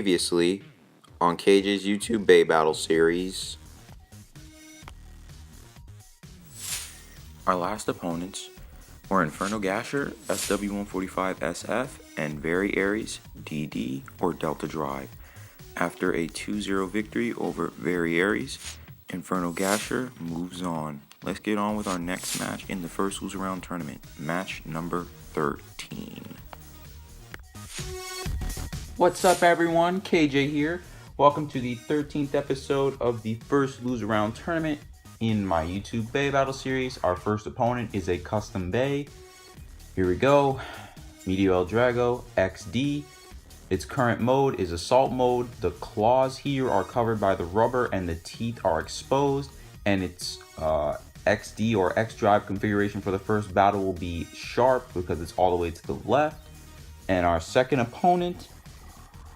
Previously on KJ's YouTube Beybattle Series. Our last opponents were Inferno Gasher, SW-145SF, and Very Aries, DD, or Delta Drive. After a 2-0 victory over Very Aries, Inferno Gasher moves on. Let's get on with our next match in the first loser round tournament, match number 13. What's up everyone, KJ here. Welcome to the 13th episode of the first loser round tournament in my YouTube Beybattle Series. Our first opponent is a Custom Bey. Here we go, Meteo L-Drago XD. Its current mode is Assault Mode. The claws here are covered by the rubber and the teeth are exposed. And its XD or X Drive configuration for the first battle will be Sharp because it's all the way to the left. And our second opponent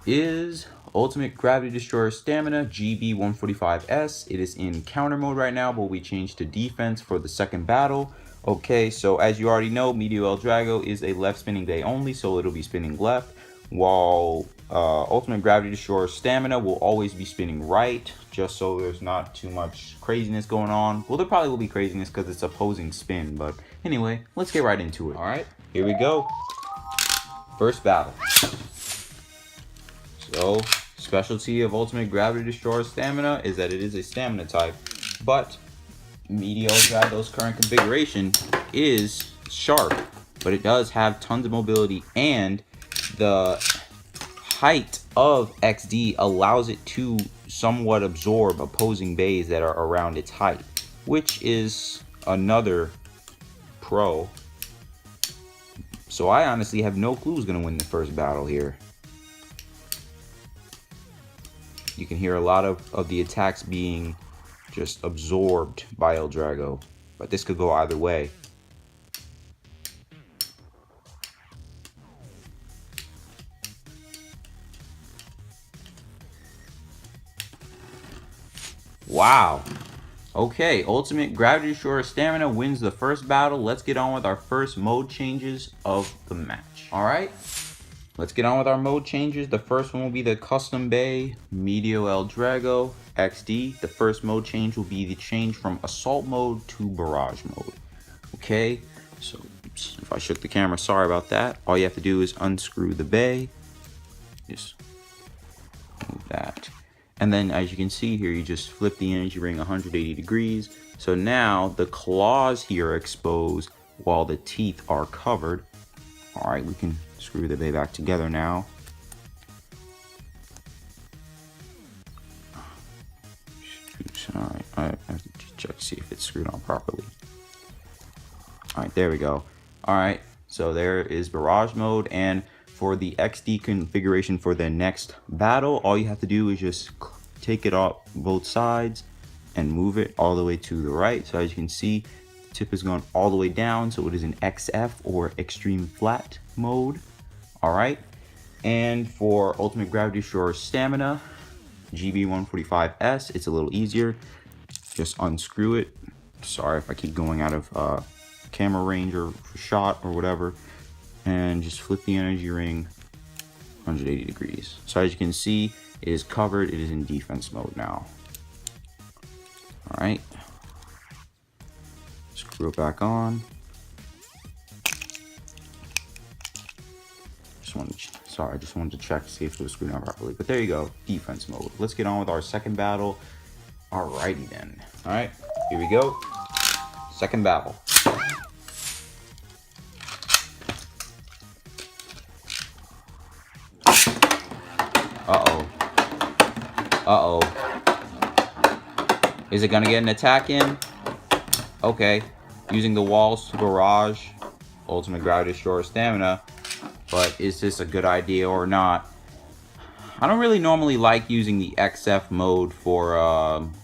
is Ultimate Gravity Destroyer Stamina GB145S. It is in counter mode right now, but we changed to defense for the second battle. Okay, so as you already know, Meteo L-Drago is a left spinning Bey only, so it'll be spinning left, while Ultimate Gravity Destroyer Stamina will always be spinning right, just so there's not too much craziness going on. Well, there probably will be craziness because it's opposing spin, but anyway, let's get right into it. All right, here we go. First battle. So, specialty of Ultimate Gravity Destroyer Stamina is that it is a stamina type, but Meteo L-Drago's current configuration is Sharp, but it does have tons of mobility, and the height of XD allows it to somewhat absorb opposing Beys that are around its height, which is another pro. So I honestly have no clue who's going to win the first battle here. You can hear a lot of the attacks being just absorbed by L-Drago, but this could go either way. Wow. Okay, Ultimate Gravity Destroyer Stamina wins the first battle. Let's get on with our first mode changes of the match. All right. Let's get on with our mode changes. The first one will be the Custom Bey Meteo L-Drago XD. The first mode change will be the change from Assault Mode to Barrage Mode. Okay, so oops, if I shook the camera, sorry about that. All you have to do is unscrew the Bey. Just move that. And then as you can see here, you just flip the energy ring 180 degrees. So now the claws here are exposed while the teeth are covered. All right, we can screw the Bey back together now. All right, I have to check to see if it's screwed on properly. All right, there we go. All right, so there is Barrage Mode, and for the XD configuration for the next battle, all you have to do is just take it off both sides and move it all the way to the right. So as you can see, the tip is going all the way down, so it is an XF or Extreme Flat mode. All right, and for Ultimate Gravity Destroyer Stamina GB145S, it's a little easier. Just unscrew it. Sorry if I keep going out of camera range or shot or whatever, and just flip the energy ring 180 degrees. So as you can see, it is covered. It is in defense mode now. All right, screw it back on. I just wanted to check to see if it was screwed on properly. But there you go, defense mode. Let's get on with our second battle. Alrighty then. All right, here we go. Second battle. Uh-oh. Is it gonna get an attack in? Okay. Using the walls to barrage Ultimate Gravity Destroyer Stamina. But is this a good idea or not? I don't really normally like using the XF mode for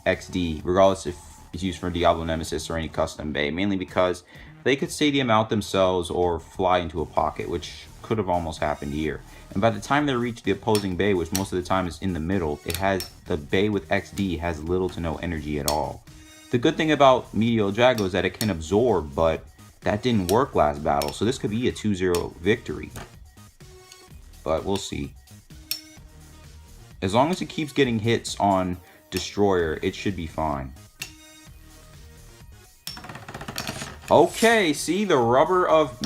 XD, regardless if it's used for Diablo Nemesis or any Custom Bey, mainly because they could stadium out themselves or fly into a pocket, which could have almost happened here. And by the time they reach the opposing Bey, which most of the time is in the middle, it has the Bey with XD has little to no energy at all. The good thing about Meteo L-Drago is that it can absorb, but that didn't work last battle, so this could be a 2-0 victory. But we'll see. As long as it keeps getting hits on Destroyer, it should be fine. Okay, see, the rubber of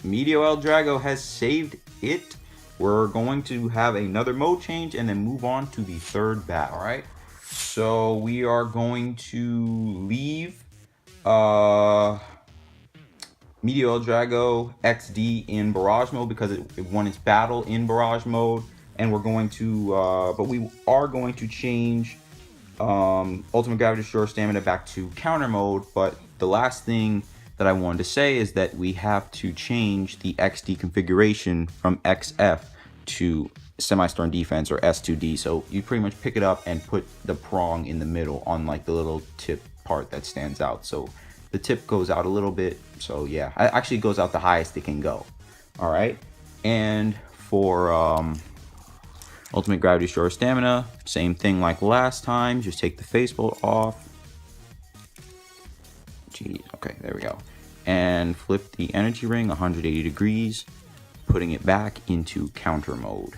Meteo L-Drago has saved it. We're going to have another mode change and then move on to the third battle. All right, so we are going to leave Meteo L-Drago XD in Barrage Mode because it won its battle in Barrage Mode, and we're going to, but we are going to change Ultimate Gravity Destroyer Stamina back to Counter Mode. But the last thing that I wanted to say is that we have to change the XD configuration from XF to Semi-Stern Defense, or S2D. So you pretty much pick it up and put the prong in the middle on like the little tip part that stands out. So the tip goes out a little bit. So yeah, it actually goes out the highest it can go. All right. And for Ultimate Gravity Destroyer Stamina, same thing like last time. Just take the faceplate off. Jeez, okay, there we go. And flip the energy ring 180 degrees, putting it back into counter mode.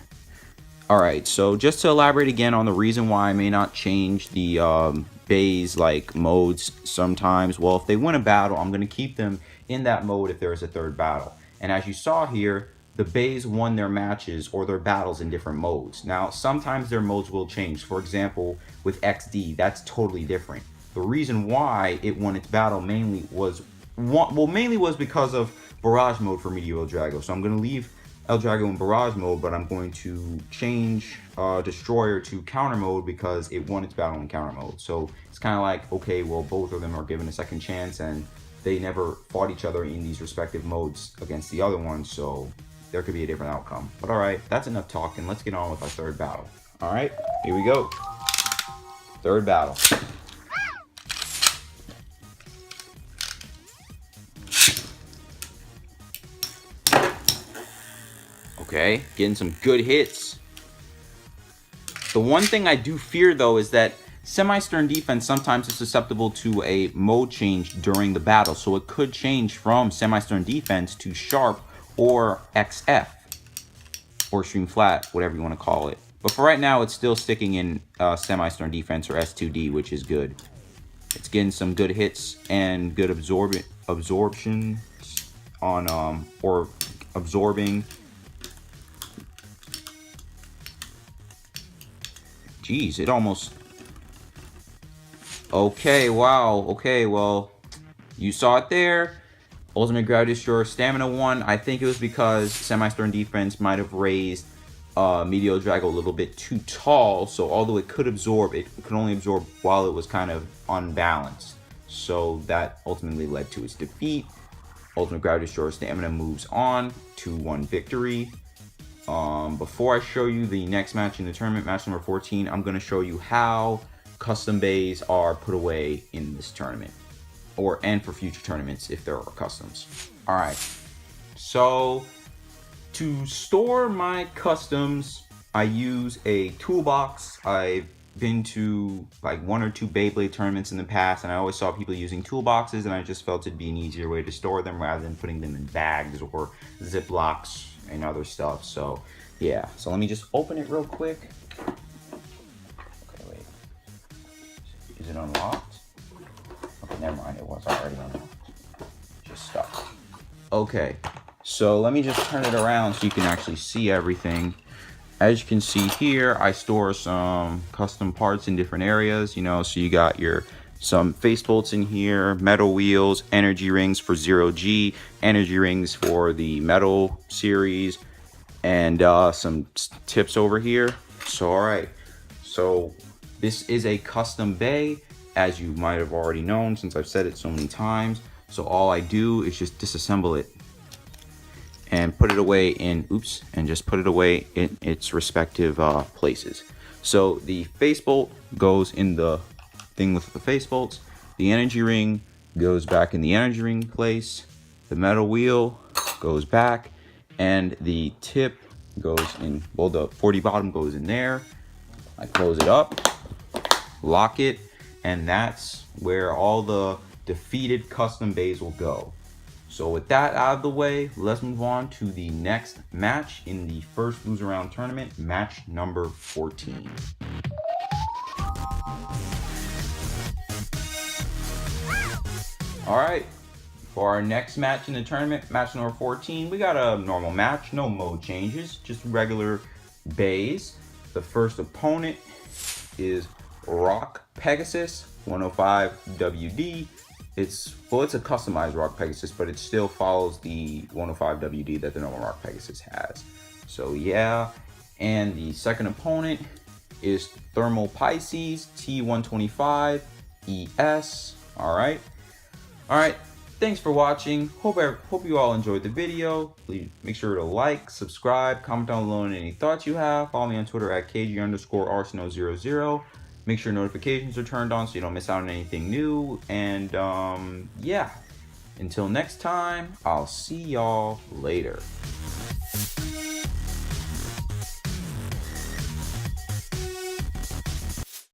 All right, so just to elaborate again on the reason why I may not change the Beys like modes sometimes. Well, if they win a battle, I'm gonna keep them in that mode if there is a third battle. And as you saw here, the Beys won their matches or their battles in different modes. Now, sometimes their modes will change. For example, with XD, that's totally different. The reason why it won its battle mainly was because of Barrage Mode for Meteo L-Drago. So I'm going to leave L-Drago in Barrage Mode, but I'm going to change Destroyer to Counter Mode because it won its battle in Counter Mode. So it's kind of like, okay, well, both of them are given a second chance, and they never fought each other in these respective modes against the other one, so there could be a different outcome. But all right, that's enough talking. Let's get on with our third battle. All right, here we go. Third battle. Okay, getting some good hits. The one thing I do fear, though, is that Semi-Stern Defense sometimes is susceptible to a mode change during the battle. So it could change from Semi-Stern Defense to Sharp or XF. Or Extreme Flat, whatever you want to call it. But for right now, it's still sticking in Semi-Stern Defense or S2D, which is good. It's getting some good hits and good absorption on, or absorbing. Jeez, it almost... Okay, wow. Okay, well, you saw it there. Ultimate Gravity Destroyer Stamina won. I think it was because Semi-Stern Defense might have raised Meteo L-Drago a little bit too tall. So although it could absorb, it could only absorb while it was kind of unbalanced. So that ultimately led to its defeat. Ultimate Gravity Destroyer Stamina moves on to 2-1 victory. Before I show you the next match in the tournament, match number 14, I'm going to show you how custom bays are put away in this tournament, and for future tournaments if there are customs. All right, so to store my customs, I use a toolbox. I've been to like 1 or 2 Beyblade tournaments in the past, and I always saw people using toolboxes, and I just felt it'd be an easier way to store them rather than putting them in bags or Ziplocs and other stuff. So yeah, so let me just open it real quick. Okay, wait, is it unlocked? Okay, never mind, it was already unlocked. Just stuck. Okay, so let me just turn it around so you can actually see everything. As you can see here, I store some custom parts in different areas, you know, so you got some face bolts in here, metal wheels, energy rings for 0G, energy rings for the metal series, and some tips over here. So all right, so this is a custom bay, as you might have already known since I've said it so many times. So all I do is just disassemble it and put it away in, and just put it away in its respective places. So the face bolt goes in the thing with the face bolts. The energy ring goes back in the energy ring place. The metal wheel goes back, and the tip goes in, well, the 40 bottom goes in there. I close it up, lock it, and that's where all the defeated custom bays will go. So with that out of the way, let's move on to the next match in the first loser round tournament, match number 14. All right, for our next match in the tournament, match number 14, we got a normal match, no mode changes, just regular bays. The first opponent is Rock Pegasus 105 WD. It's a customized Rock Pegasus, but it still follows the 105 WD that the normal Rock Pegasus has. So yeah, and the second opponent is Thermal Pisces T125 ES. All right, thanks for watching. Hope you all enjoyed the video. Please make sure to like, subscribe, comment down below on any thoughts you have. Follow me on Twitter at KG_Arsenal00. Make sure notifications are turned on so you don't miss out on anything new. And yeah, until next time, I'll see y'all later.